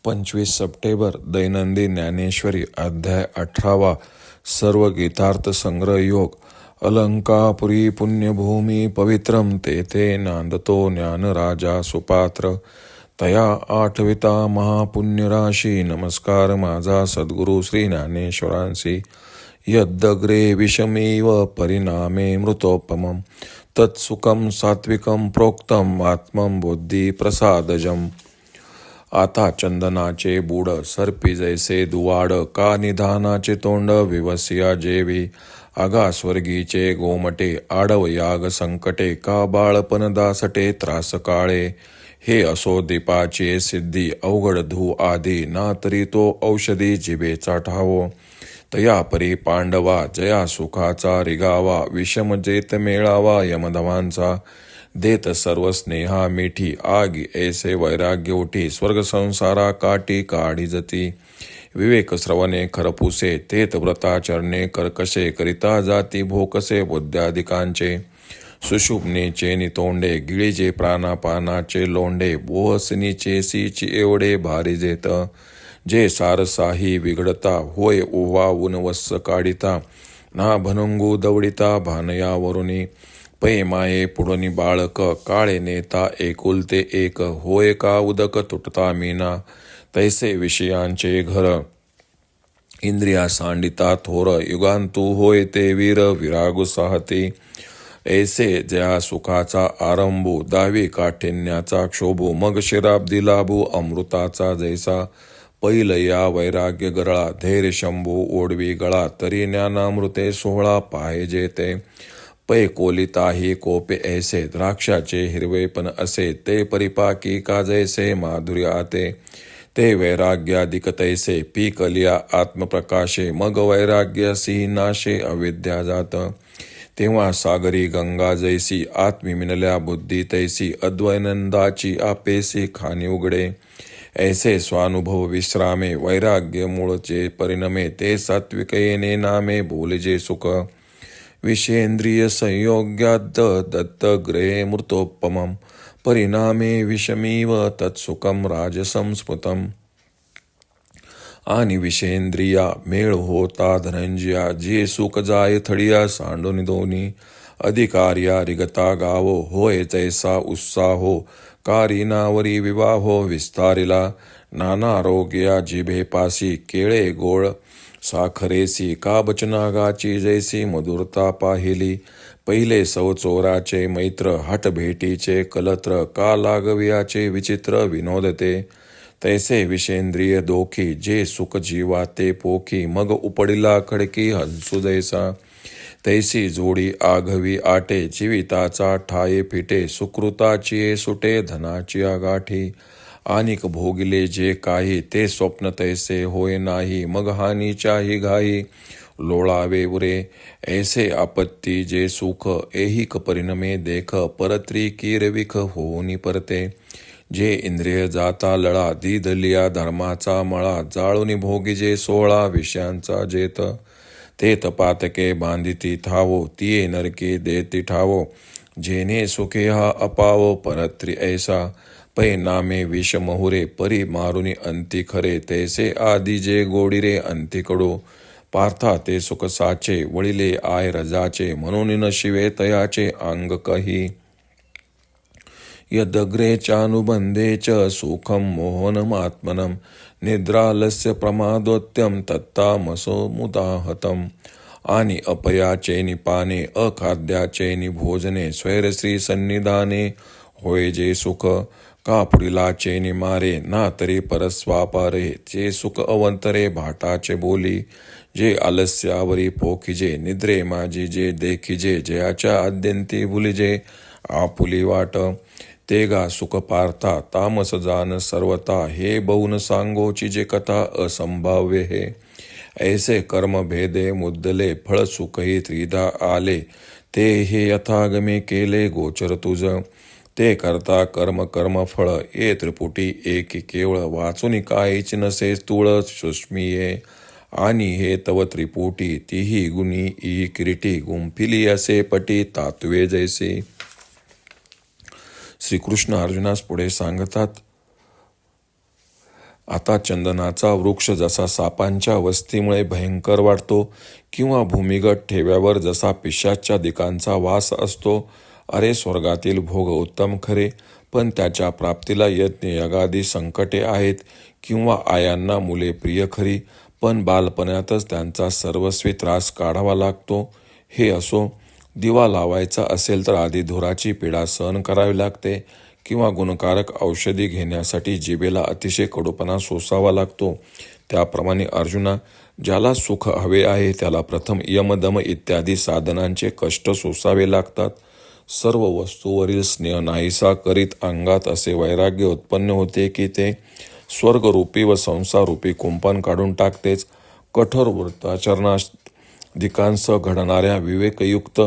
25 September दैनंदिन ज्ञानेश्वरी अध्याय 18 सर्व गीतार्थ संग्रह योग. अलंकापुरी पुण्यभूमी पवित्रम तेथे नांदतो ज्ञानराजा सुपात्र. तया आठविता महापुण्यराशी नमस्कार माझा सद्गुरु श्री ज्ञानेश्वरांसी. यद्दग्रे विषमेव परिणामे मृतोपमं तत्सुखं सात्विकं प्रोक्तम आत्मं बुद्धी प्रसादजम. आता चंदनाचे बूड सर्पी जैसे दुवाड का निधानाचे तोंड विवस्या जेवी. आगा स्वर्गीचे गोमटे आडव याग संकटे का बाळपण दासटे त्रास काळे. हे असो दीपाची सिद्धी अवघड धू आधी ना तरी तो औषधी जिभेचा ठावो. तया परी पांडवा जया सुखाचा रिगावा विषम जेत मेळावा यमधवांचा. देत सर्व स्नेहा मिठी आगी ऐसे वैराग्य उठी स्वर्ग संसारा काटी काढी जती. विवेक श्रवणे खरपुसे तेत व्रताचरणे कर्कशे करिता जाती भोकसे बुद्ध्याधिकांचे. सुषुम्नेचे नितोंडे गिळीजे प्राणापानाचे लोंढे बोहसनीचे सीची एवढे भारी जेत. जे सारसाही विघडता होय ओवावून वस्स काढिता ना भनुंगू दवडिता भानयावरुनी. पै माये पुढनी बाळक काळे नेता एकुलते एक होय का उदक तुटता मीना. तैसे विषयांचे घर इंद्रिया सांडिता थोर युगांतू होय ते वीर विरागु साहती. ऐसे ज्या सुखाचा आरंभू दावी काठिन्याचा क्षोभू मग शिराब्दी लाभू अमृताचा जैसा. पैल या वैराग्य गरळा धैर्य शंभू ओढवी गळा तरी ज्ञानामृते सोहळा पाहिजे ते. पै कोलिताही कोपे ऐसे द्राक्षाचे हिरवेपण असे ते परिपाकी का जैसे माधुर्य आते. ते वैराग्याधिक तैसे पीकलिया आत्मप्रकाशे मग वैराग्यासी नाशे अविद्या जात. तेव्हा सागरी गंगा जैसी आत्मिमिनल्या बुद्धी तैसी अद्वैनंदाची आपेसी खाणी उघडे. ऐसे स्वानुभव विश्रामे वैराग्य मूळचे परिणमे ते सात्विकयेने नामे बोलजे सुख. विषेंद्रिय संयोगाद् दत्तग्रे मृतोपमं परिणामे विषमीव तत्सुखं राजसं स्मृतम्. आणि विषेंद्रिया मेळ होता धनंजया जे सुख जाय थडिया सांडून दोन्ही. अधिकार्या रिगता गावो होय जैसा उत्साहो कारीनावरी विवाहो विस्तारिला. नाना आरोग्या जिभेपासी केळे गोळ साखरेसी का बचनागाची जैसी मधुरता पाहिली. पहिले सवचोराचे मैत्र हट भेटीचे कलत्र का लागवियाचे विचित्र विनोदते. तैसे विषेंद्रिय दोखी जे सुख जीवा ते पोखी मग उपडिला खडकी हंसू जैसा. तैसी जोडी आघवी आटे जीविताचा ठाये फिटे सुकृताची सुटे धनाची गाठी. आनिक भोगिले जे काही ते स्वप्न तैसे होय नाही मग हानीच्याही घाई लोळावे उरे. ऐसे आपत्ती जे सुख ऐहिक परिणमे देख परत्री कीरविख होऊनी परते. जे इंद्रिय जाता लळा दिदलिया धर्माचा मळा जाळूनी भोगिजे सोहळा विषयांचा जेत. ते तपातके बांधिती थावो तिये नरके देती ठावो. जेने सुखे हा अपावो परत्री ऐसा. पै नामे विष महुरे परी मारुनी अंती खरे तैसे आदी जे गोडीरे अंती कडू. पार्था ते सुख साचे वळिले आय रजाचे म्हणून न शिवे तयाचे अंग कही. यदग्रे चानुबंधे च सुखम मोहनमात्मनं निद्रालस्य प्रमादोत्यम तत्तामसो मुदाहतम. आणि अपयाचे निपाने अखाद्याचे निभोजने स्वैरश्री सन्निधाने होय जे सुख. का पुढिलाचे निमारे ना तरी परस्वापारे जे सुख अवंतरे भाटाचे बोली. जे आलस्यावरी पोखिजे निद्रे माझी जे देखिजे जयाच्या आद्यंती भुलिजे आपुली वाट. ते गा सुख पार्था तामस जान सर्वता हे बहुन सांगोची जे कथा असंभाव्य हे. ऐसे कर्म भेदे मुद्दले फळ सुखही त्रिधा आले ते हे यथागमे केले गोचर तुझ. ते करता कर्म कर्मफळ ये त्रिपुटी एकी केवळ वाचुनी काहीच नसे स्थूळ सुष्मीये. आणि हे तव त्रिपुटी तिही गुणी ई किरीटी गुंफिली असे पटी तात्वे जैसे. श्रीकृष्ण अर्जुनास पुढे सांगतात. आता चंदनाचा वृक्ष जसा सापांच्या वस्तीमुळे भयंकर वाटतो किंवा भूमिगत ठेव्यावर जसा पिशाच्या दिकांचा वास असतो, अरे स्वर्गातील भोग उत्तम खरे, पण त्याच्या प्राप्तीला यज्ञ यागादी संकटे आहेत. किंवा आयांना मुले प्रिय खरी, पण बालपणातच त्यांचा सर्वस्वी त्रास काढावा लागतो. हे असो, दिवा लावायचा असेल तर आधी धुराची पीडा सहन करावी लागते किंवा गुणकारक औषधी घेण्यासाठी जिभेला अतिशय कडूपणा सोसावा लागतो. त्याप्रमाणे अर्जुना, ज्याला सुख हवे आहे त्याला प्रथम यमदम इत्यादी साधनांचे कष्ट सोसावे लागतात. सर्व वस्तूवरील स्नेह नाहीसा करीत अंगात असे वैराग्य उत्पन्न होते की ते स्वर्गरूपी व संसाररूपी कुंपण काढून टाकतेच. कठोर वृत्ताचरणाधिकांसह घडणाऱ्या विवेकयुक्त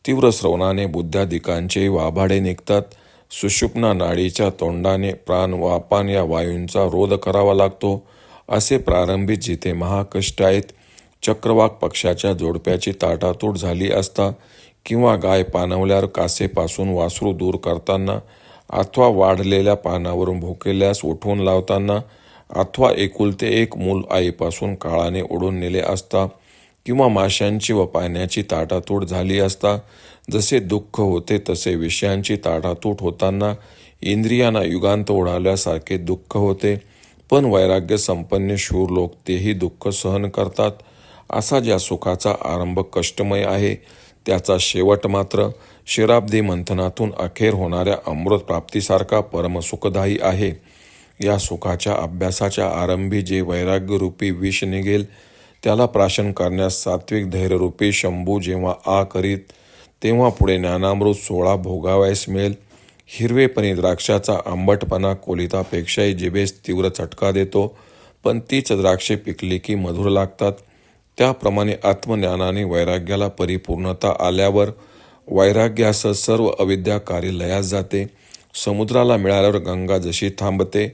तीव्र श्रवणाने बुद्ध्याधिकांचे वाभाडे निघतात. सुषुप्ना नाडीच्या तोंडाने प्राण व अपान या वायूंचा रोध करावा लागतो. असे प्रारंभी जिथे महाकष्ट आहेत, चक्रवाक पक्षाच्या जोडप्याची ताटातूट झाली असता, किंवा गाय पाणवल्यावर कासेपासून वासरू दूर करताना, अथवा वाढलेल्या पानावरून भुकेल्यास उठवून लावताना, अथवा एकुलते एक मूल आईपासून काळाने ओढून नेले असता, किंवा माशांची व पाण्याची ताटातूट झाली असता, जसे दुःख होते तसे विषयांची ताटातूट होताना इंद्रियांना युगांत ओढावल्यासारखे दुःख होते. पण वैराग्य संपन्न शूर लोक तेही दुःख सहन करतात. असा ज्या सुखाचा आरंभ कष्टमय आहे, त्याचा शेवट मात्र शिराब्दी मंथनातून अखेर होणाऱ्या अमृत प्राप्तीसारखा परमसुखदायी आहे. या सुखाच्या अभ्यासाच्या आरंभी जे वैराग्यरूपी विष निघेल, त्याला प्राशन करण्यास सात्विक धैर्यरूपी शंभू जेव्हा करीत, तेव्हा पुढे ज्ञानामृत 16 भोगावयास मिळेल. हिरवेपणी द्राक्षाचा आंबटपणा कोलितापेक्षाही जिभेस तीव्र चटका देतो, पण तीच द्राक्षे पिकली की मधुर लागतात. त्याप्रमाणे आत्मज्ञानाने वैराग्याला परिपूर्णता आल्यावर वैराग्यासह सर्व अविद्या कार्य लयास जाते. समुद्राला मिळाल्यावर गंगा जशी थांबते,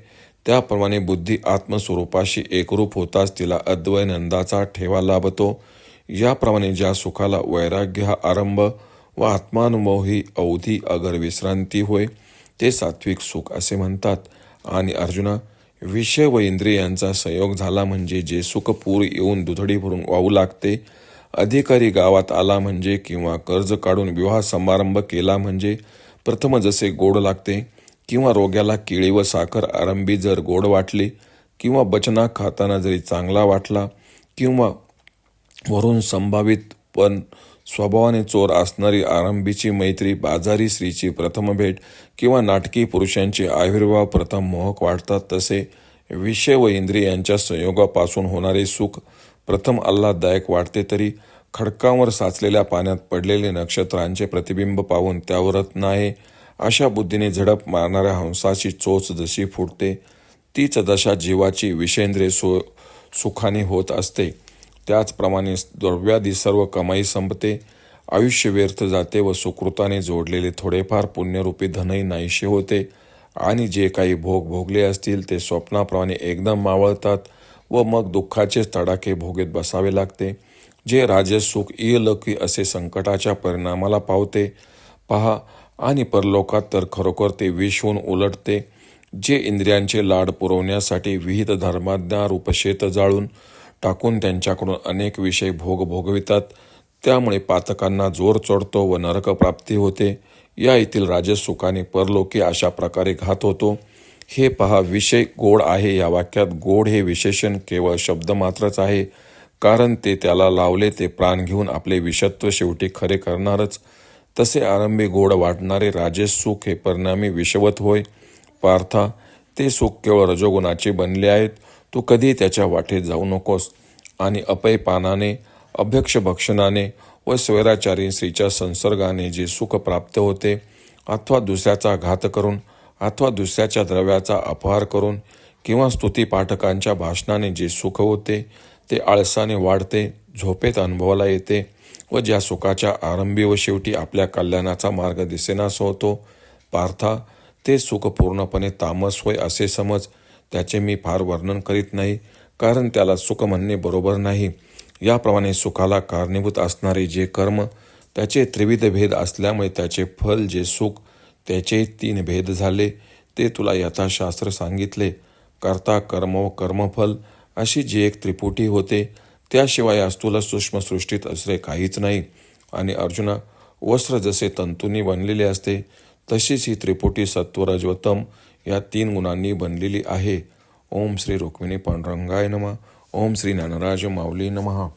त्याप्रमाणे बुद्धी आत्मस्वरूपाशी एकरूप होताच तिला अद्वैनंदाचा ठेवा लाभतो. याप्रमाणे ज्या सुखाला वैराग्य हा आरंभ व आत्मानुभव ही अवधी अगर विश्रांती होय, ते सात्विक सुख असे म्हणतात. आणि अर्जुना, विषय व इंद्रियांचा संयोग झाला म्हणजे जे सुख पूर येऊन दुधडी भरून वाहू लागते, अधिकारी गावात आला म्हणजे किंवा कर्ज काढून विवाह समारंभ केला म्हणजे प्रथम जसे गोड लागते, किंवा रोग्याला केळी व साखर आरंभी जर गोड वाटली, किंवा बचना खाताना जरी चांगला वाटला, किंवा वरून संभावित पण स्वभावाने चोर असणारी आरंभीची मैत्री, बाजारी स्त्रीची प्रथम भेट, किंवा नाटकी पुरुषांचे आविर्भाव प्रथम मोहक वाटतात, तसे विषय व इंद्रियांच्या संयोगापासून होणारे सुख प्रथम आल्हाददायक वाटते. तरी खडकांवर साचलेल्या पाण्यात पडलेले नक्षत्रांचे प्रतिबिंब पाहून त्यावर रत नाही, अशा बुद्धीने झडप मारणाऱ्या हंसाची चोच जशी फुटते, तीच दशा जीवाची विषेंद्रिय सुखाने होत असते. त्याचप्रमाणे द्रव्यादी सर्व कमाई संपते, आयुष्य व्यर्थ जाते व सुकृताने जोडलेले थोडेफार पुण्यरूपी धनही नाहीसे होते, आणि जे काही भोग भोगले असतील ते स्वप्नाप्रमाणे एकदम मावळतात व मग दुःखाचेच तडाखे भोगेत बसावे लागते. जे राजस सुख इहलोकी असे संकटाच्या परिणामाला पावते पहा, आणि परलोकात तर खरोखर ते विष होऊन उलटते. जे इंद्रियांचे लाड पुरवण्यासाठी विहित धर्माज्ञा रूपशेत जाळून टाकून त्यांच्याकडून अनेक विषय भोगवितात, त्यामुळे पातकांना जोर चढतो व नरकप्राप्ती होते. या येथील राजस सुखाने परलोकी अशा प्रकारे घात होतो. हे पहा, विषय गोड आहे या वाक्यात गोड हे विशेषण केवळ शब्द मात्रच आहे, कारण ते त्याला लावले ते प्राण घेऊन आपले विषत्व शेवटी खरे करणारच. तसे आरंभी गोड वाटणारे राजस सुख हे परिणामी विषवत होय. पार्था, ते सुख केवळ रजोगुणाचे बनले आहेत. तू कधी त्याच्या वाटेत जाऊ नकोस. आणि अपयपानाने, अभ्यक्षभक्षणाने व स्वैराचारी स्त्रीच्या संसर्गाने जे सुख प्राप्त होते, अथवा दुसऱ्याचा घात करून, अथवा दुसऱ्याच्या द्रव्याचा अपहार करून, किंवा स्तुतीपाठकांच्या भाषणाने जे सुख होते, ते आळसाने वाढते, झोपेत अनुभवाला येते, व ज्या सुखाच्या आरंभी व शेवटी आपल्या कल्याणाचा मार्ग दिसेनास होतो. पार्था, ते सुख पूर्णपणे तामस होय असे समज. त्याचे मी फार वर्णन करीत नाही, कारण त्याला सुख म्हणणे बरोबर नाही. याप्रमाणे सुखाला कारणीभूत असणारे जे कर्म, त्याचे त्रिविध भेद असल्यामुळे त्याचे फल जे सुख, त्याचे 3 भेद झाले. ते तुला यथाशास्त्र सांगितले. कर्ता कर्म व कर्मफल अशी जी एक त्रिपुटी होते, त्याशिवाय या स्थूल सूक्ष्म सृष्टीत दुसरे काहीच नाही. आणि अर्जुना, वस्त्र जसे तंतूंनी बनलेले असते, तशीच ही त्रिपुटी सत्वरजोतम या 3 गुणांनी बनलेली आहे. ओम श्री रुक्मिणी पांडुरंगाय नमः. ओम श्री ज्ञानराज माऊली नमः.